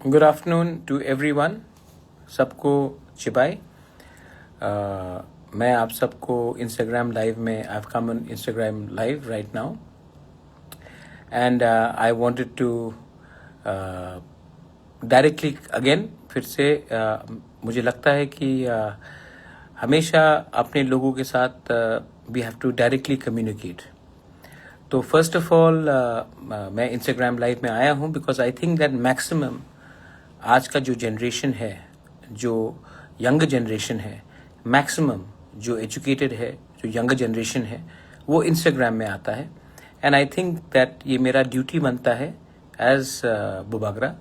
Good afternoon to everyone. सबको चिबाई। मैं आप सबको इंस्टाग्राम लाइव में, I have come on Instagram live right now and I wanted to directly again फिर से मुझे लगता है कि हमेशा अपने लोगों के साथ we have to directly communicate. तो फर्स्ट ऑफ ऑल मैं इंस्टाग्राम लाइव में आया हूँ because I think that maximum आज का जो जनरेशन है, जो यंग जनरेशन है, मैक्सिमम जो एजुकेटेड है, जो यंग जनरेशन है, वो इंस्टाग्राम में आता है। एंड आई थिंक दैट ये मेरा ड्यूटी बनता है एज बुबागरा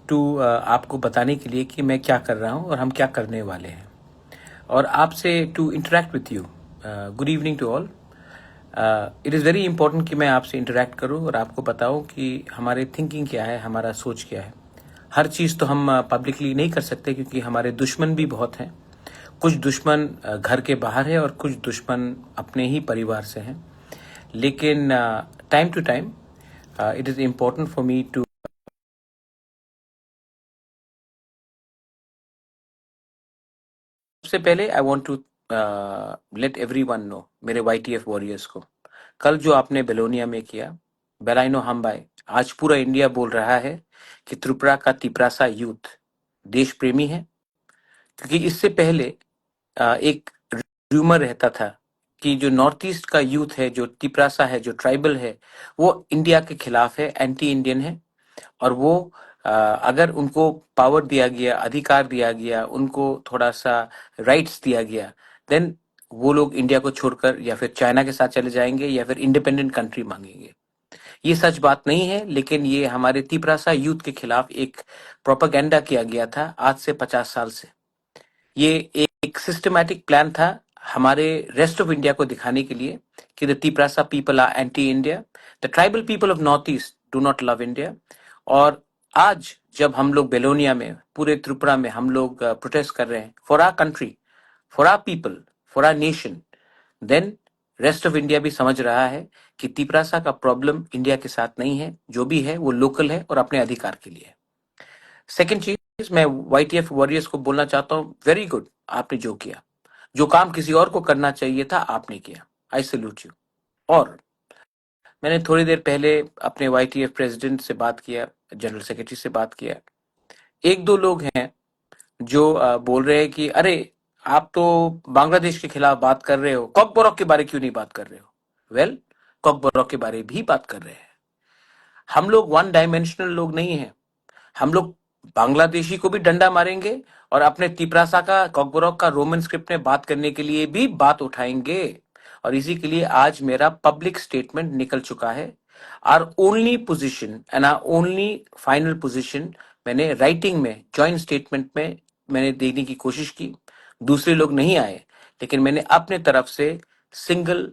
टू आपको बताने के लिए कि मैं क्या कर रहा हूँ और हम क्या करने वाले हैं, और आपसे to interact with you. Good evening to all. It is very important कि मैं आपसे इंटरेक्ट करूं और आपको बताऊं कि हमारे थिंकिंग क्या है, हमारा सोच क्या है। हर चीज़ तो हम पब्लिकली नहीं कर सकते क्योंकि हमारे दुश्मन भी बहुत हैं। कुछ दुश्मन घर के बाहर है और कुछ दुश्मन अपने ही परिवार से हैं। लेकिन time to time it is important for me to, सबसे पहले I want to let everyone know, मेरे YTF वॉरियर्स को, कल जो आपने बेलोनिया में किया, बेलाइनो हमबाई, आज पूरा इंडिया बोल रहा है कि त्रिपुरा का तिपरासा यूथ देश प्रेमी है। क्योंकि इससे पहले एक रूमर रहता था कि जो नॉर्थ ईस्ट का यूथ है, जो तिपरासा है, जो ट्राइबल है, वो इंडिया के खिलाफ है, एंटी इंडियन है। और वो अगर उनको पावर दिया गया, अधिकार दिया गया, उनको थोड़ा सा राइट्स दिया गया, देन वो लोग इंडिया को छोड़कर या फिर चाइना के साथ चले जाएंगे या फिर इंडिपेंडेंट कंट्री मांगेंगे। ये सच बात नहीं है, लेकिन ये हमारे तिपरासा यूथ के खिलाफ एक प्रोपेगेंडा किया गया था आज से 50 साल से। ये एक सिस्टमैटिक प्लान था हमारे रेस्ट ऑफ इंडिया को दिखाने के लिए कि the Tiprasa people are anti India, the tribal people of north east do not love India. और आज जब हम लोग बेलोनिया में, पूरे त्रिपुरा में हम लोग प्रोटेस्ट कर रहे हैं for our country, for our people, for our nation, then rest of India भी समझ रहा है कि तिपरासा का प्रॉब्लम इंडिया के साथ नहीं है, जो भी है वो लोकल है और अपने अधिकार के लिए है। सेकेंड चीज, मैं YTF वॉरियर्स को बोलना चाहता हूँ, वेरी गुड, आपने जो किया, जो काम किसी और को करना चाहिए था आपने किया, आई सैल्यूट यू। और मैंने थोड़ी देर पहले अपने YTF प्रेसिडेंट से बात किया, जनरल सेक्रेटरी से बात किया। एक दो लोग हैं जो बोल रहे हैं कि अरे आप तो बांग्लादेश के खिलाफ बात कर रहे हो, कॉकबोरॉक के बारे क्यों नहीं बात कर रहे हो? वेल, कॉकबोरॉक के बारे भी बात कर रहे हैं। हम लोग वन डायमेंशनल लोग नहीं हैं। हम लोग बांग्लादेशी को भी डंडा मारेंगे और अपने तिपरासा का, कॉकबोरॉक का रोमन स्क्रिप्ट में बात करने के लिए भी बात उठाएंगे। और इसी के लिए आज मेरा पब्लिक स्टेटमेंट निकल चुका है। Our only position and our only final position मैंने राइटिंग में, जॉइंट स्टेटमेंट में मैंने देने की कोशिश की। दूसरे लोग नहीं आए, लेकिन मैंने अपने तरफ से सिंगल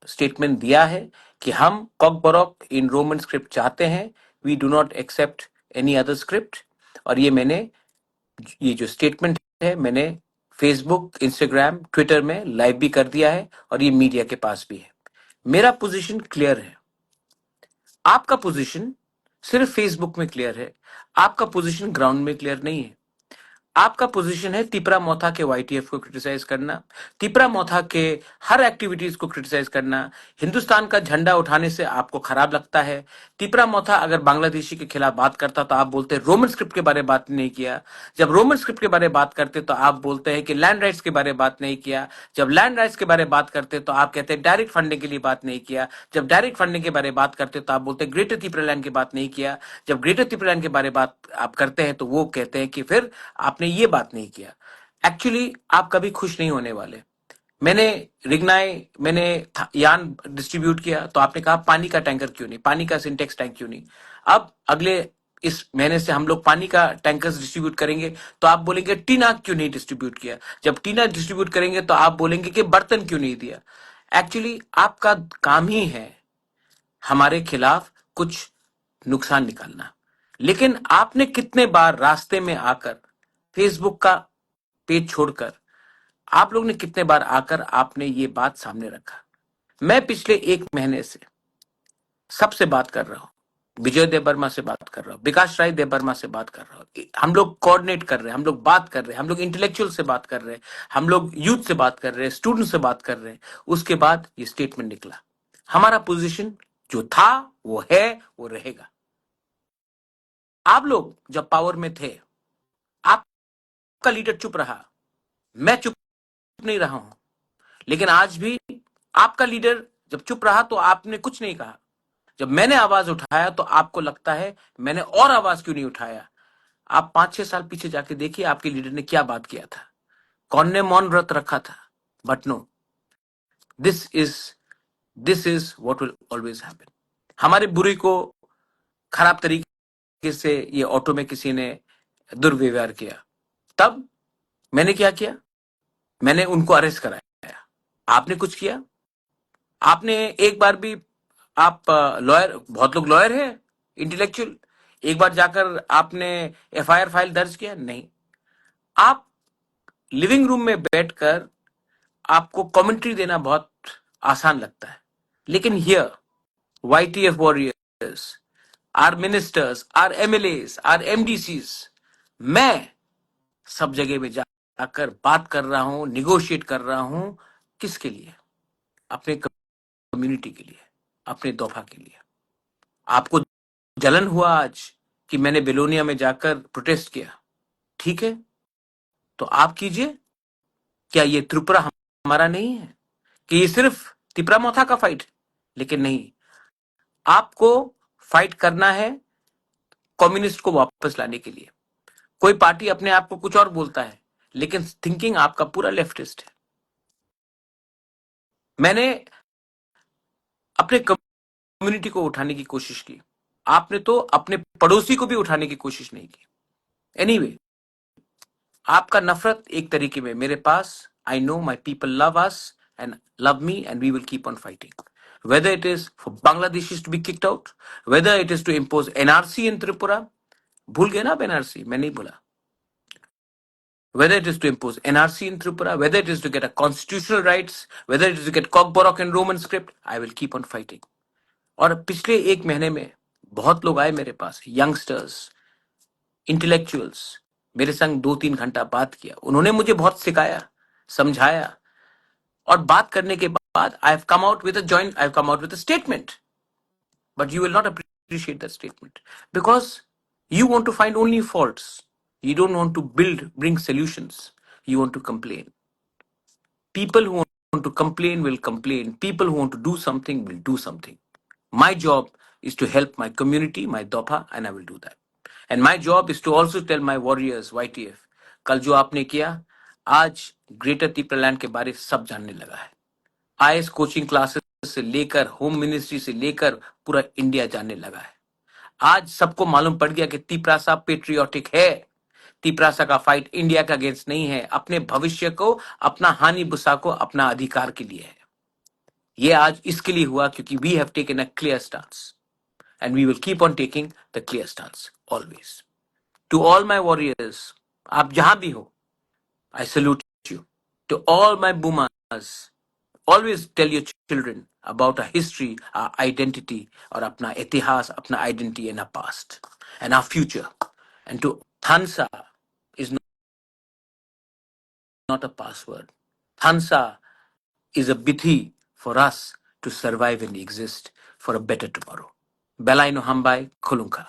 स्टेटमेंट दिया है कि हम कॉकबोरॉक इन रोमन स्क्रिप्ट चाहते हैं, we do not accept any other script. और ये जो स्टेटमेंट है मैंने फेसबुक, इंस्टाग्राम, ट्विटर में लाइव भी कर दिया है और ये मीडिया के पास भी है। मेरा पोजीशन क्लियर है। आपका पोजीशन सिर्फ फेसबुक में क्लियर है, आपका पोजीशन ग्राउंड में क्लियर नहीं है। आपका पोजीशन है तिपरा मोथा के YTF को क्रिटिसाइज करना, तिपरा मोथा के हर एक्टिविटीज को क्रिटिसाइज करना। हिंदुस्तान का झंडा उठाने से आपको खराब लगता है। तिपरा मोथा अगर बांग्लादेशी के खिलाफ बात करता तो आप बोलते रोमन स्क्रिप्ट के बारे में बात नहीं किया। जब रोमन स्क्रिप्ट के बारे में बात करते तो आप बोलते हैं कि लैंड राइट्स के बारे में बात नहीं किया। जब लैंड राइट्स के बारे में बात करते तो आप कहते हैं डायरेक्ट फंडिंग के लिए बात नहीं किया। जब डायरेक्ट फंडिंग के बारे में बात करते तो आप बोलते हैं ग्रेटर त्रिपुरा लैंड की बात नहीं किया। जब ग्रेटर त्रिपुरा लैंड के बारे में बात आप करते हैं तो वो कहते हैं कि फिर आपने ये बात नहीं किया। एक्चुअली आप कभी खुश नहीं होने वाले। मैंने मैंने यान डिस्ट्रीब्यूट किया तो आपने कहा पानी का टैंकर क्यों नहीं, पानी का सिंटेक्स टैंक क्यों नहीं। अब अगले इस महीने से हम लोग पानी का टैंकर्स डिस्ट्रीब्यूट करेंगे तो आप बोलेंगे टीना क्यों नहीं डिस्ट्रीब्यूट किया। जब टीना डिस्ट्रीब्यूट करेंगे तो आप बोलेंगे कि बर्तन क्यों नहीं दिया। एक्चुअली आपका काम ही है हमारे खिलाफ कुछ नुकसान निकालना। लेकिन आपने कितने बार रास्ते में आकर, फेसबुक का पेज छोड़कर, आप लोग ने कितने बार आकर आपने ये बात सामने रखा। मैं पिछले 1 महीने से सबसे बात कर रहा हूं, विजय देबबर्मा से बात कर रहा हूँ, विकास राय देबबर्मा से बात कर रहा हूँ। हम लोग कोऑर्डिनेट कर रहे हैं, हम लोग बात कर रहे हैं, हम लोग इंटेलेक्चुअल से बात कर रहे हैं, हम लोग यूथ से बात कर रहे हैं, स्टूडेंट से बात कर रहे हैं। उसके बाद ये स्टेटमेंट निकला। हमारा पोजीशन जो था वो है, वो रहेगा। आप लोग जब पावर में थे, आपका लीडर चुप रहा, मैं चुप नहीं रहा हूं, लेकिन आज भी आपका लीडर जब चुप रहा तो आपने कुछ नहीं कहा। जब मैंने आवाज उठाया तो आपको लगता है मैंने और आवाज क्यों नहीं उठाया। आप 5-6 साल पीछे जाके देखिए आपके लीडर ने क्या बात किया था, कौन ने मौन व्रत रखा था। But no, this is this is what will always happen. हमारे बुरी को खराब तरीके से ये ऑटो में किसी ने दुर्व्यवहार किया, तब मैंने क्या किया, मैंने उनको अरेस्ट कराया। आपने कुछ किया? आपने एक बार भी, आप लॉयर, बहुत लोग लॉयर है, इंटेलेक्चुअल, एक बार जाकर आपने एफआईआर फाइल दर्ज किया? नहीं। आप लिविंग रूम में बैठकर आपको कमेंट्री देना बहुत आसान लगता है, लेकिन here YTF warriors, are ministers, are MLAs, are MDCs, मैं सब जगह में जाकर बात कर रहा हूं, निगोशिएट कर रहा हूं। किसके लिए? अपने कम्युनिटी के लिए, अपने दोफा के लिए। आपको जलन हुआ आज कि मैंने बेलोनिया में जाकर प्रोटेस्ट किया, ठीक है, तो आप कीजिए। क्या ये त्रिपुरा हमारा नहीं है कि ये सिर्फ तिपरा मोथा का फाइट? लेकिन नहीं, आपको फाइट करना है कम्युनिस्ट को वापस लाने के लिए। कोई पार्टी अपने आप को कुछ और बोलता है, लेकिन थिंकिंग आपका पूरा लेफ्टिस्ट है। मैंने अपने कम्युनिटी को उठाने की कोशिश की, आपने तो अपने पड़ोसी को भी उठाने की कोशिश नहीं की। एनीवे, आपका नफरत एक तरीके में मेरे पास, I know my people love us and love me and we will keep on fighting, whether it is for Bangladeshis to be kicked out, whether it is to impose NRC in Tripura, भूल गए ना आप NRC, मैं नहीं भूला, whether it is to impose NRC in Tripura, whether it is to get a constitutional rights, whether it is to get Cockborough and Roman script, I will keep on fighting. और पिछले एक महीने में बहुत लोग आए मेरे पास, यंगस्टर्स, इंटेलेक्चुअल्स, मेरे संग 2-3 घंटा बात किया। उन्होंने मुझे बहुत सिखाया, समझाया, और बात करने के बाद आई have come out with a statement. But you will not appreciate that statement because you want to find only faults. You don't want to bring solutions. You want to complain. People who want to complain will complain. People who want to do something will do something. My job is to help my community, my dopa, and I will do that. And my job is to also tell my warriors, YTF, कल जो आपने किया, आज greater तिपरालैंड के बारे सब जानने लगा है। आईएएस कोचिंग क्लासेस से लेकर होम मिनिस्ट्री से लेकर पूरा इंडिया जानने लगा है। आज सबको मालूम पड़ गया कि तिपरासा पेट्रियोटिक है। तिपरासा का फाइट इंडिया का अगेंस्ट नहीं है, अपने भविष्य को, अपना हानि बुसा को, अपना अधिकार के लिए है। ये आज इसके लिए हुआ क्योंकि we have taken a clear stance and we will keep on taking the clear stance always. To all my warriors, आप जहां भी हो, I salute you. To all my boomers, always tell your children about our history, our identity, और अपना इतिहास, अपना identity and our past and our future. And to Thansa is not a password. Thansa is a bithi for us to survive and exist for a better tomorrow. Belai no hambai, Kolunka.